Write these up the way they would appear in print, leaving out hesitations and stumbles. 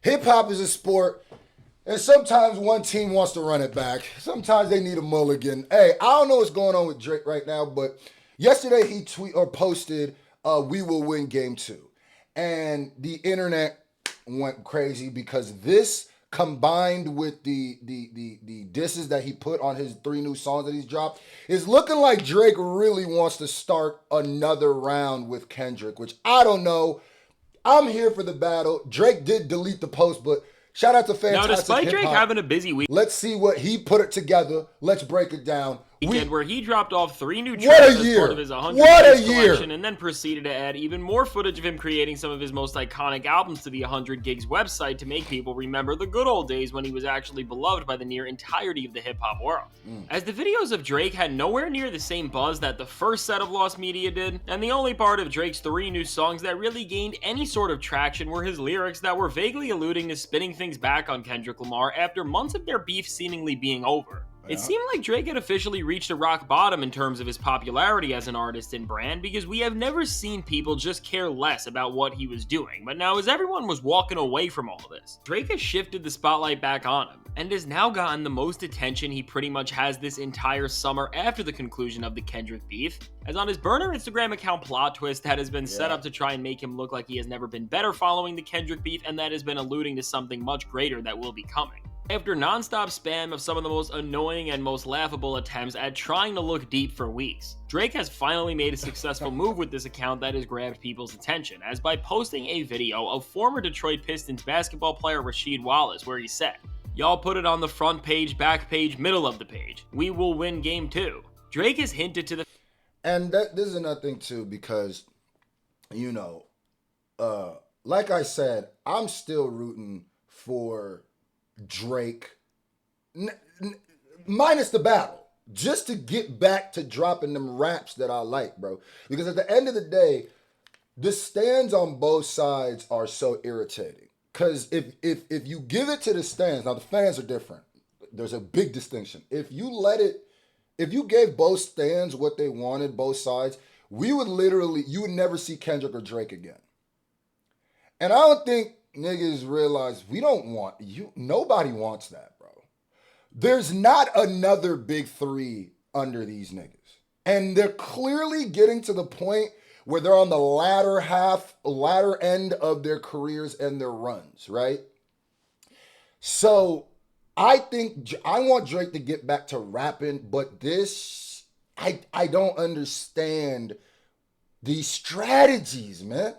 Hip hop is a sport, and sometimes one team wants to run it back. Sometimes they need a mulligan. Hey, I don't know what's going on with Drake right now, but yesterday he tweet or posted, "We will win game two," and the internet went crazy because this combined with the disses that he put on his three new songs that he's dropped is looking like Drake really wants to start another round with Kendrick, which I don't know. I'm here for the battle. Drake did delete the post, but shout out to Now, Fantastic despite Hip Drake Hop. having a busy Let's see what he put it together. Let's break it down. weekend where he dropped off 3 new What tracks a as year. part of his 100 What a Gigs year. collection, and then proceeded to add even more footage of him creating some of his most iconic albums to the 100 Gigs website to make people remember the good old days when he was actually beloved by the near entirety of the hip-hop world. As the videos of Drake had nowhere near the same buzz that the first set of Lost Media did, and the only part of Drake's 3 new songs that really gained any sort of traction were his lyrics that were vaguely alluding to spinning things back on Kendrick Lamar after months of their beef seemingly being over. It seemed like Drake had officially reached a rock bottom in terms of his popularity as an artist and brand, because we have never seen people just care less about what he was doing. But now, as everyone was walking away from all this, Drake has shifted the spotlight back on him, and has now gotten the most attention he pretty much has this entire summer after the conclusion of the Kendrick beef, as on his burner Instagram account Plot Twist that has been set up to try and make him look like he has never been better following the Kendrick beef, and that has been alluding to something much greater that will be coming. After non-stop spam of some of the most annoying and most laughable attempts at trying to look deep for weeks, Drake has finally made a successful move with this account that has grabbed people's attention, as by posting a video of former Detroit Pistons basketball player Rasheed Wallace, where he said, "Y'all put it on the front page, back page, middle of the page. We will win game 2. Drake has hinted to the... And this is another thing too, because, like I said, I'm still rooting for Drake, minus the battle, just to get back to dropping them raps that I like, bro. Because at the end of the day, the stands on both sides are so irritating. Because if you give it to the stands, now the fans are different. There's a big distinction. If you gave both stands what they wanted, both sides, you would never see Kendrick or Drake again. And I don't think niggas realize we don't want you. Nobody wants that, bro. There's not another big three under these niggas. And they're clearly getting to the point where they're on the latter end of their careers and their runs, right? So I think I want Drake to get back to rapping, but this, I don't understand these strategies, man.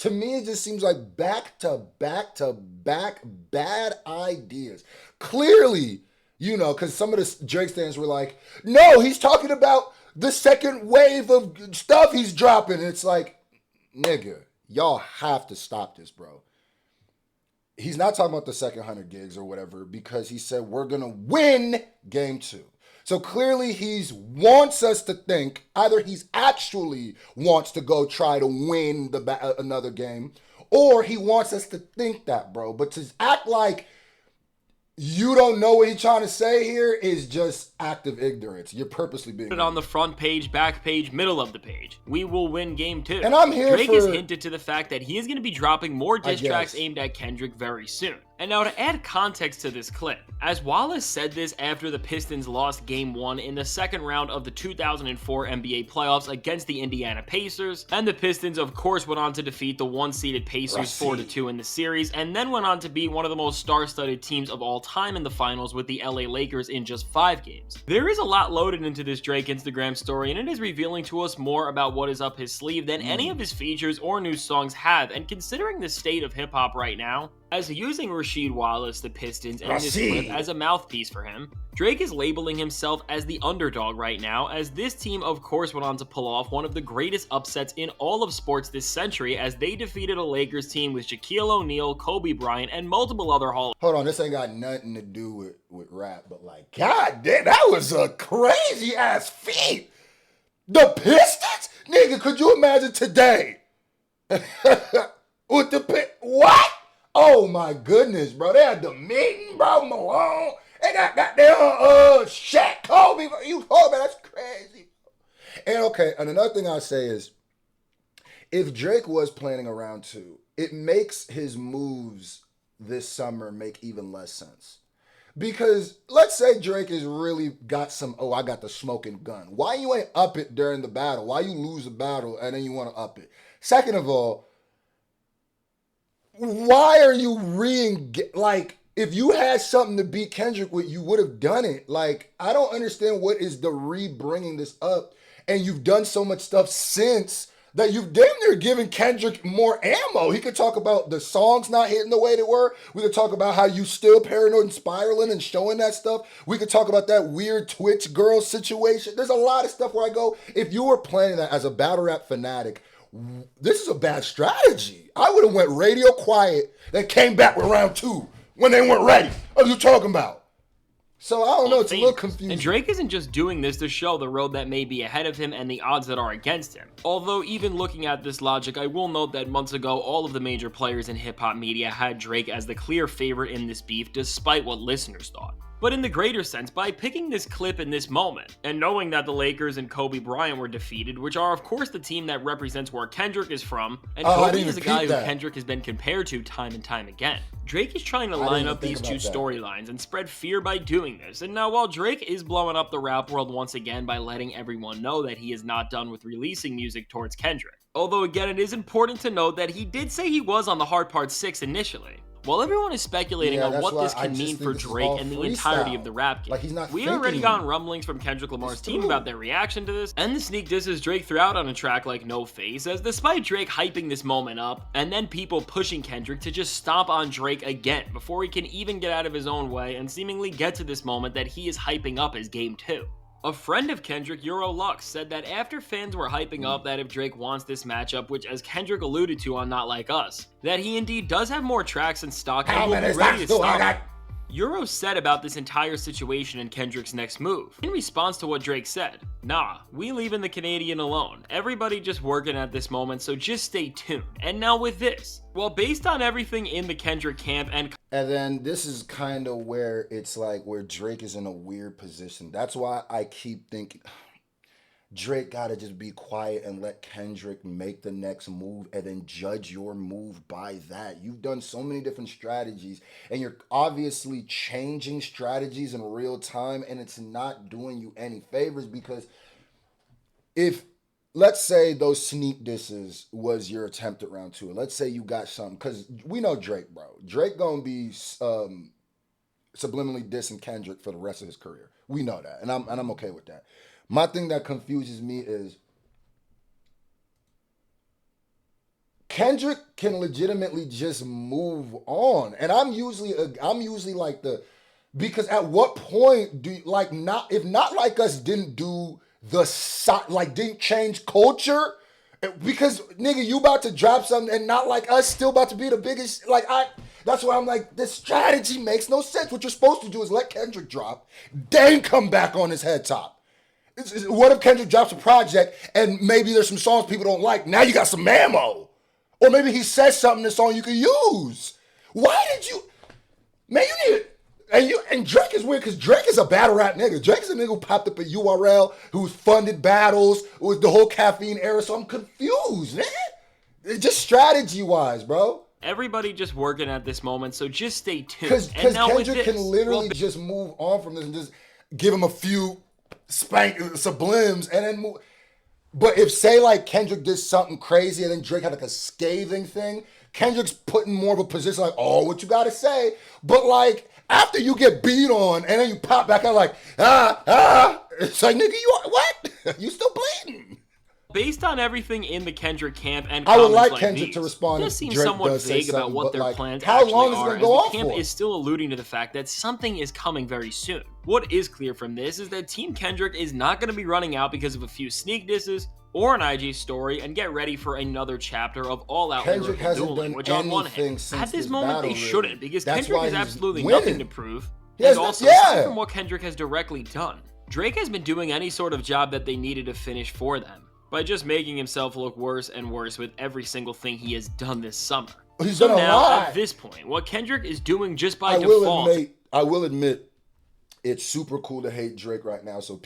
To me, it just seems like back to back bad ideas. Clearly, because some of the Drake stands were like, no, he's talking about the second wave of stuff he's dropping. And it's like, nigga, y'all have to stop this, bro. He's not talking about the second 100 gigs or whatever, because he said we're going to win game 2. So clearly he wants us to think either he's actually wants to go try to win another game, or he wants us to think that, bro. But to act like you don't know what he's trying to say here is just active ignorance. You're purposely being... Put it on the front page, back page, middle of the page. We will win game 2. And I'm here Drake has hinted to the fact that he is going to be dropping more diss tracks aimed at Kendrick very soon. And now to add context to this clip, as Wallace said this after the Pistons lost Game 1 in the second round of the 2004 NBA playoffs against the Indiana Pacers, and the Pistons of course went on to defeat the one-seeded Pacers 4-2 in the series, and then went on to be one of the most star-studded teams of all time in the finals with the LA Lakers in just 5 games. There is a lot loaded into this Drake Instagram story, and it is revealing to us more about what is up his sleeve than any of his features or new songs have, and considering the state of hip-hop right now, as using Rasheed Wallace, the Pistons, and this clip as a mouthpiece for him, Drake is labeling himself as the underdog right now, as this team of course went on to pull off one of the greatest upsets in all of sports this century, as they defeated a Lakers team with Shaquille O'Neal, Kobe Bryant, and multiple other Hall... Hold on, this ain't got nothing to do with rap, but like, god damn, that was a crazy ass feat. The Pistons? Nigga, could you imagine today? With the what? Oh my goodness, bro. They had the meeting, bro. Malone. They got goddamn Shaq, Kobe. You told me that's crazy. And okay, and another thing I say is, if Drake was planning a round 2, it makes his moves this summer make even less sense. Because let's say Drake has really got some, oh, I got the smoking gun. Why you ain't up it during the battle? Why you lose the battle and then you want to up it? Second of all, why are you like, if you had something to beat Kendrick with, you would have done it. Like, I don't understand what is the bringing this up. And you've done so much stuff since that you've damn near given Kendrick more ammo. He could talk about the songs not hitting the way they were. We could talk about how you still paranoid and spiraling and showing that stuff. We could talk about that weird Twitch girl situation. There's a lot of stuff where I go, if you were planning that as a battle rap fanatic, this is a bad strategy. I would have went radio quiet, then came back with round 2 when they weren't ready. What are you talking about? So I don't know, it's a little confusing. And Drake isn't just doing this to show the road that may be ahead of him and the odds that are against him. Although even looking at this logic, I will note that months ago, all of the major players in hip-hop media had Drake as the clear favorite in this beef, despite what listeners thought. But in the greater sense, by picking this clip in this moment, and knowing that the Lakers and Kobe Bryant were defeated, which are of course the team that represents where Kendrick is from, and Kobe is a guy who Kendrick has been compared to time and time again. Drake is trying to line up these two storylines and spread fear by doing this, and now while Drake is blowing up the rap world once again by letting everyone know that he is not done with releasing music towards Kendrick. Although again, it is important to note that he did say he was on the Hard Part 6 initially. While everyone is speculating on what this can mean for Drake and the entirety of the rap game, we already gotten rumblings from Kendrick Lamar's team about their reaction to this, and the sneak disses Drake threw out on a track like No Face, as despite Drake hyping this moment up, and then people pushing Kendrick to just stomp on Drake again before he can even get out of his own way and seemingly get to this moment that he is hyping up as game 2. A friend of Kendrick, Eurolux, said that after fans were hyping up that if Drake wants this matchup, which as Kendrick alluded to on Not Like Us, that he indeed does have more tracks in stock and will be ready to stop. Euro said about this entire situation and Kendrick's next move. In response to what Drake said, nah, we leaving the Canadian alone. Everybody just working at this moment, so just stay tuned. And now with this, well, based on everything in the Kendrick camp and then this is kind of where it's like where Drake is in a weird position. That's why I keep thinking Drake gotta just be quiet and let Kendrick make the next move and then judge your move by that. You've done so many different strategies and you're obviously changing strategies in real time and it's not doing you any favors because if, let's say those sneak disses was your attempt at round 2. Let's say you got something, because we know Drake, bro. Drake gonna be subliminally dissing Kendrick for the rest of his career. We know that, and I'm okay with that. My thing that confuses me is Kendrick can legitimately just move on, and I'm usually like because at what point do you, like not if Not Like Us didn't do didn't change culture, because nigga you about to drop something and Not Like Us still about to be the biggest, that's why I'm like, this strategy makes no sense. What you're supposed to do is let Kendrick drop, then come back on his head top. What if Kendrick drops a project and maybe there's some songs people don't like? Now you got some ammo. Or maybe he says something in the song you can use. Why did you... Man, you need it. And Drake is weird because Drake is a battle rap nigga. Drake is a nigga who popped up at URL, who's funded battles with the whole caffeine era, so I'm confused, man. It's just strategy-wise, bro. Everybody just working at this moment, so just stay tuned. Because Kendrick can literally just move on from this and just give him a few sublims and then move. But if say like Kendrick did something crazy and then Drake had like a scathing thing, Kendrick's putting more of a position like, oh, what you gotta say? But like after you get beat on and then you pop back out like, it's like, nigga, you are, what? You still bleeding. Based on everything in the Kendrick camp and I would like Kendrick to respond. This seems somewhat vague about what their plans how actually long is it are, gonna go as the on camp for? is still alluding to the fact that something is coming very soon. What is clear from this is that Team Kendrick is not going to be running out because of a few sneak disses or an IG story and get ready for another chapter of all-out lyrical dueling, which on one hand, at this moment they shouldn't, because Kendrick has absolutely nothing to prove, and also aside from what Kendrick has directly done, Drake has been doing any sort of job that they needed to finish for them, by just making himself look worse and worse with every single thing he has done this summer. So now, at this point, what Kendrick is doing just by default... I will admit, it's super cool to hate Drake right now. So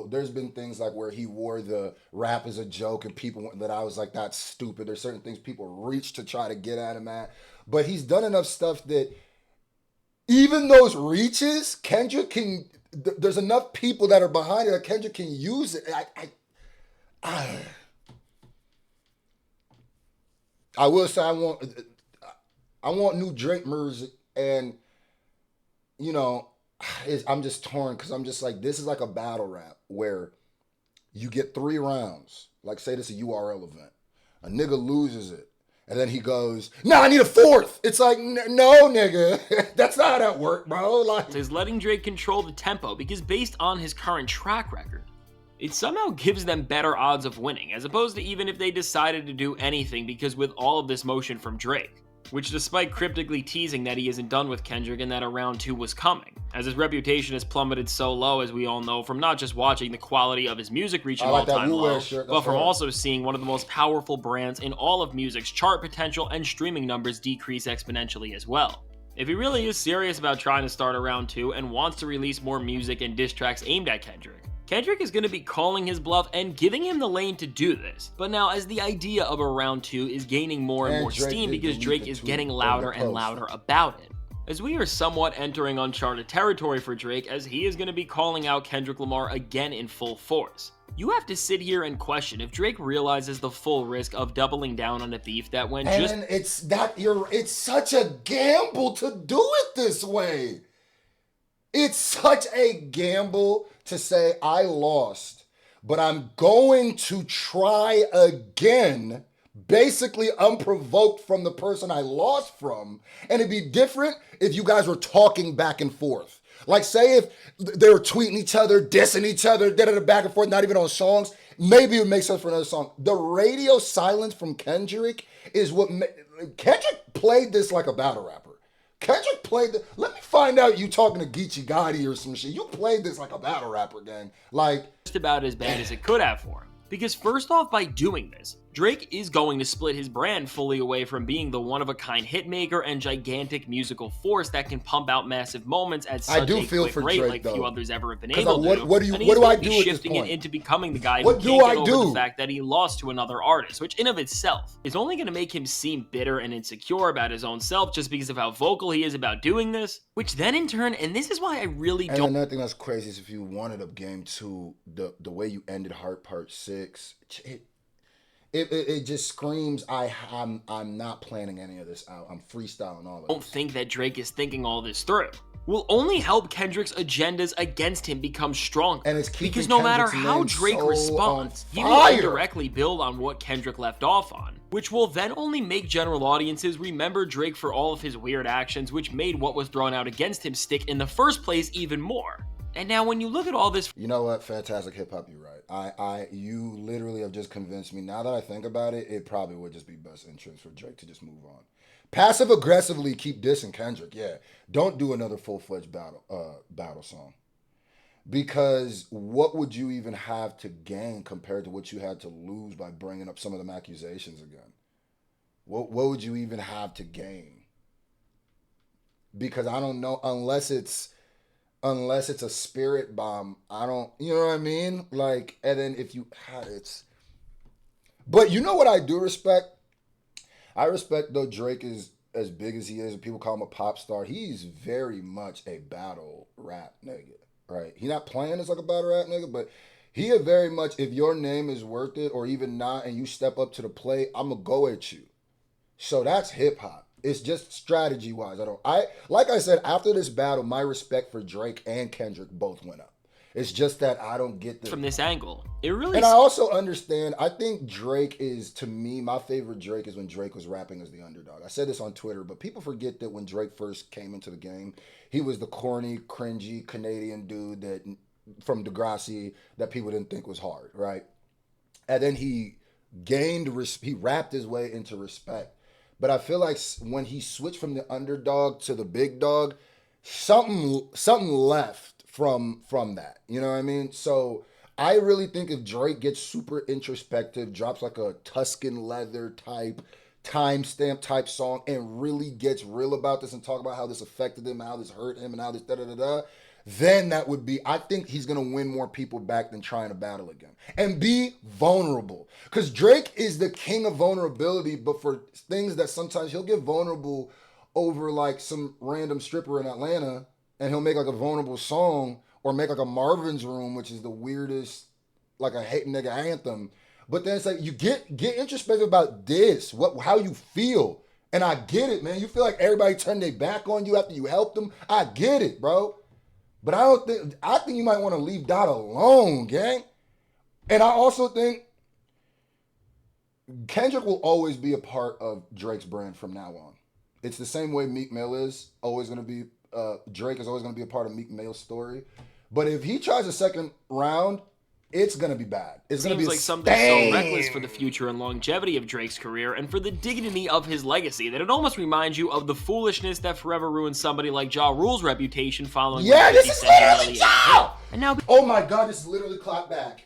there's been things like where he wore the rap as a joke and people that I was like, that's stupid. There's certain things people reach to try to get at him at. but he's done enough stuff that even those reaches, Kendrick can. There's enough people that are behind it that Kendrick can use it. I will say I want new Drake music, and you know, I'm just torn because I'm just like, this is like a battle rap where you get 3 rounds. Like, say this is a URL event. A nigga loses it. And then he goes, nah, I need a 4th. It's like, no, nigga. That's not how that works, bro. Like, is letting Drake control the tempo because based on his current track record, it somehow gives them better odds of winning, as opposed to even if they decided to do anything, because with all of this motion from Drake, which despite cryptically teasing that he isn't done with Kendrick and that a round 2 was coming, as his reputation has plummeted so low, as we all know, from not just watching the quality of his music reaching all-time low, but from also seeing one of the most powerful brands in all of music's chart potential and streaming numbers decrease exponentially as well. If he really is serious about trying to start a round 2 and wants to release more music and diss tracks aimed at Kendrick is going to be calling his bluff and giving him the lane to do this. But now, as the idea of a round 2 is gaining more and more steam because Drake is getting louder and louder about it, as we are somewhat entering uncharted territory for Drake, as he is going to be calling out Kendrick Lamar again in full force. You have to sit here and question if Drake realizes the full risk of doubling down on a beef that went just... And it's such a gamble to do it this way. It's such a gamble to say, I lost, but I'm going to try again, basically unprovoked from the person I lost from. And it'd be different if you guys were talking back and forth. Like, say if they were tweeting each other, dissing each other, back and forth, not even on songs, maybe it would make sense for another song. The radio silence from Kendrick is what... Kendrick played this like a battle rapper. Kendrick played the... Let me find out you talking to Geechee Gotti or some shit. You played this like a battle rapper, gang. Like... just about as bad as it could have for him. Because first off, by doing this, Drake is going to split his brand fully away from being the one-of-a-kind hitmaker and gigantic musical force that can pump out massive moments at such a quick rate like few others ever have been able to. What do I do at this shifting point? It into becoming the guy who can't get over the fact that he lost to another artist, which in of itself is only going to make him seem bitter and insecure about his own self just because of how vocal he is about doing this, which then in turn, and this is why I really don't... And another thing that's crazy is if you wanted a game 2, the way you ended Heart Part 6, it just screams, I'm not planning any of this out. I'm freestyling all of this. I don't think that Drake is thinking all this through. Will only help Kendrick's agendas against him become stronger. And it's because no matter how Drake responds, he will indirectly build on what Kendrick left off on, which will then only make general audiences remember Drake for all of his weird actions, which made what was thrown out against him stick in the first place even more. And now when you look at all this... You know what? Fantastic hip hop, you're right. You literally have just convinced me. Now that I think about it, it probably would just be best interest for Drake to just move on. Passive aggressively keep dissing Kendrick, yeah. Don't do another full-fledged battle song. Because what would you even have to gain compared to what you had to lose by bringing up some of them accusations again? What would you even have to gain? Because I don't know, unless it's a spirit bomb, I don't, you know what I mean? Like, and then if you had it's... But you know what I do respect? I respect, though Drake is as big as he is, and people call him a pop star, he's very much a battle rap nigga, right? He not playing as like a battle rap nigga, but he is very much, if your name is worth it, or even not, and you step up to the plate, I'm gonna go at you. So that's hip hop. It's just strategy wise. Like I said, after this battle, my respect for Drake and Kendrick both went up. It's just that I don't get from this angle. It really... And I also understand, I think Drake is, to me, my favorite Drake is when Drake was rapping as the underdog. I said this on Twitter, but people forget that when Drake first came into the game, he was the corny, cringy Canadian dude that from Degrassi that people didn't think was hard, right? And then he rapped his way into respect. But I feel like when he switched from the underdog to the big dog, something left from that. You know what I mean? So I really think if Drake gets super introspective, drops like a Tuscan Leather type, timestamp type song, and really gets real about this and talk about how this affected him, how this hurt him, and how this da-da-da-da, then that would be, I think he's gonna win more people back than trying to battle again. And be vulnerable. Because Drake is the king of vulnerability, but for things that sometimes he'll get vulnerable over like some random stripper in Atlanta, and he'll make like a vulnerable song, or make like a Marvin's Room, which is the weirdest, like a hate nigga anthem. But then it's like, you get introspective about this, how you feel. And I get it, man. You feel like everybody turned their back on you after you helped them. I get it, bro. But I think you might want to leave Dot alone, gang. And I also think Kendrick will always be a part of Drake's brand from now on. It's the same way Meek Mill is always going to be, Drake is always going to be a part of Meek Mill's story. But if he tries a second round, it's going to be bad. It's going to be like something so reckless for the future and longevity of Drake's career and for the dignity of his legacy that it almost reminds you of the foolishness that forever ruined somebody like Ja Rule's reputation following. Yeah, this is literally Ja! And now, oh my God, this is literally clap back.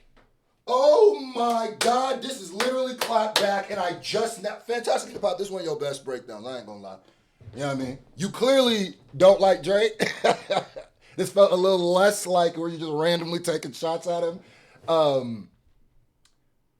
Oh my God, this is literally clap back, and I just fantastic hip hop. This is one of your best breakdowns. I ain't gonna lie. You know what I mean? You clearly don't like Drake. This felt a little less like where you just randomly taking shots at him.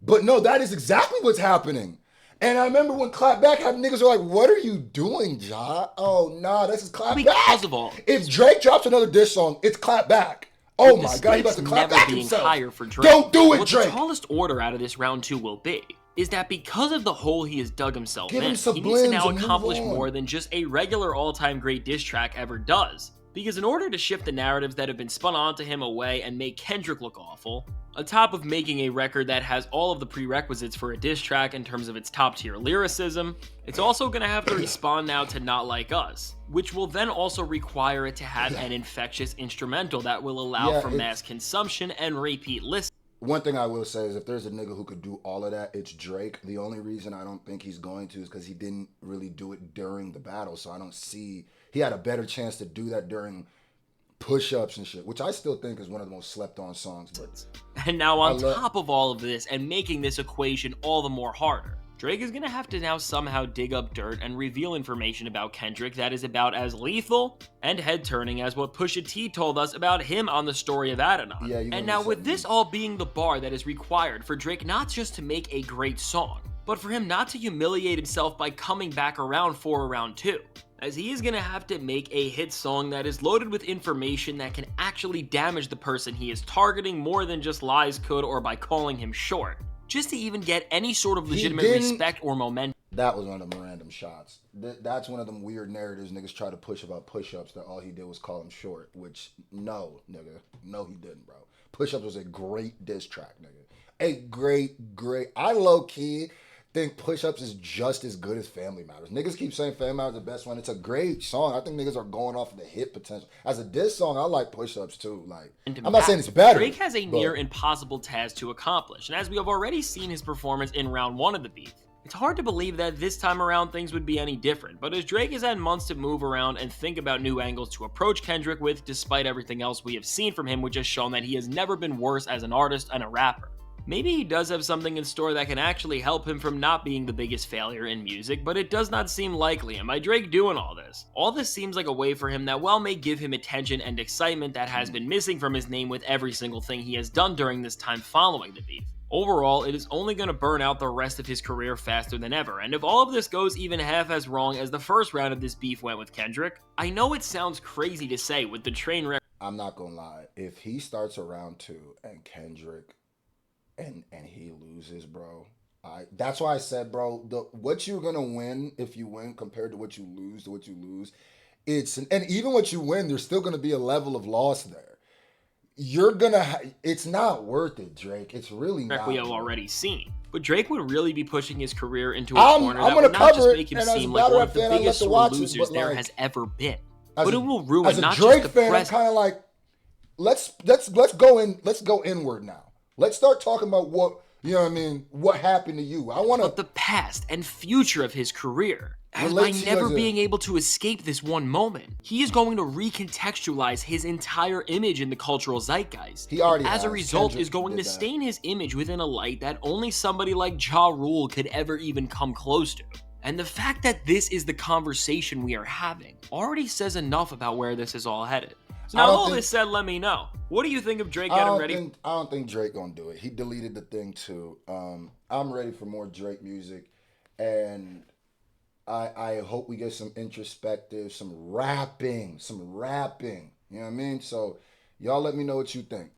But no, that is exactly what's happening. And I remember when Clap Back had niggas were like, what are you doing, Ja? Oh, nah, this is Clap Back. Of all, if Drake drops another diss song, it's Clap Back. Oh my God, he about to clap back himself. Higher for Drake. Don't do it, what Drake. The tallest order out of this round 2 will be is that because of the hole he has dug himself in, he needs to now accomplish more than just a regular all-time great diss track ever does. Because in order to shift the narratives that have been spun onto him away and make Kendrick look awful, on top of making a record that has all of the prerequisites for a diss track in terms of its top-tier lyricism, it's also going to have to respond now to Not Like Us, which will then also require it to have an infectious instrumental that will allow for mass consumption and repeat listening. One thing I will say is if there's a nigga who could do all of that, it's Drake. The only reason I don't think he's going to is because he didn't really do it during the battle, so I don't see... He had a better chance to do that during push-ups and shit, which I still think is one of the most slept-on songs. But and now on top of all of this and making this equation all the more harder, Drake is going to have to now somehow dig up dirt and reveal information about Kendrick that is about as lethal and head-turning as what Pusha T told us about him on the story of Adonai. Yeah, and now with this all being the bar that is required for Drake not just to make a great song, but for him not to humiliate himself by coming back around for round 2. As he is going to have to make a hit song that is loaded with information that can actually damage the person he is targeting more than just lies could or by calling him short, just to even get any sort of legitimate respect or momentum. That was one of them random shots. That's one of them weird narratives niggas try to push about push-ups that all he did was call him short, which no, nigga. No, he didn't, bro. Push-ups was a great diss track, nigga. A great. I low-key... think Push-Ups is just as good as Family Matters. Niggas keep saying Family Matters is the best one. It's a great song. I think niggas are going off of the hit potential. As a diss song, I like Push-Ups too. Like, I'm not saying it's better. Drake has a near impossible task to accomplish, and as we have already seen his performance in round 1 of the beef, it's hard to believe that this time around things would be any different, but as Drake has had months to move around and think about new angles to approach Kendrick with, despite everything else we have seen from him, which has shown that he has never been worse as an artist and a rapper. Maybe he does have something in store that can actually help him from not being the biggest failure in music, but it does not seem likely. And by Drake doing all this seems like a way for him that while may give him attention and excitement that has been missing from his name with every single thing he has done during this time following the beef. Overall, it is only going to burn out the rest of his career faster than ever, and if all of this goes even half as wrong as the first round of this beef went with Kendrick, I know it sounds crazy to say with the train wreck. I'm not gonna lie, if he starts a round 2 and Kendrick and he loses, bro. That's why I said, bro, what you're gonna win if you win compared to what you lose, and even what you win, there's still gonna be a level of loss there. You're gonna, it's not worth it, Drake. It's really not. We have already seen. But Drake would really be pushing his career into a corner that would not just make him seem like one of the biggest sore losers there has ever been. But it will ruin not just the present. I'm kind of like, let's go inward now. Let's start talking about what, you know what I mean, what happened to you. But the past and future of his career, as by never being able to escape this one moment, he is going to recontextualize his entire image in the cultural zeitgeist. He already as a result, is going to stain his image within a light that only somebody like Ja Rule could ever even come close to. And the fact that this is the conversation we are having already says enough about where this is all headed. So I now, don't all think this said, let me know. What do you think of Drake getting ready? I don't think Drake gonna do it. He deleted the thing too. I'm ready for more Drake music, and I hope we get some introspective, some rapping. You know what I mean? So y'all let me know what you think.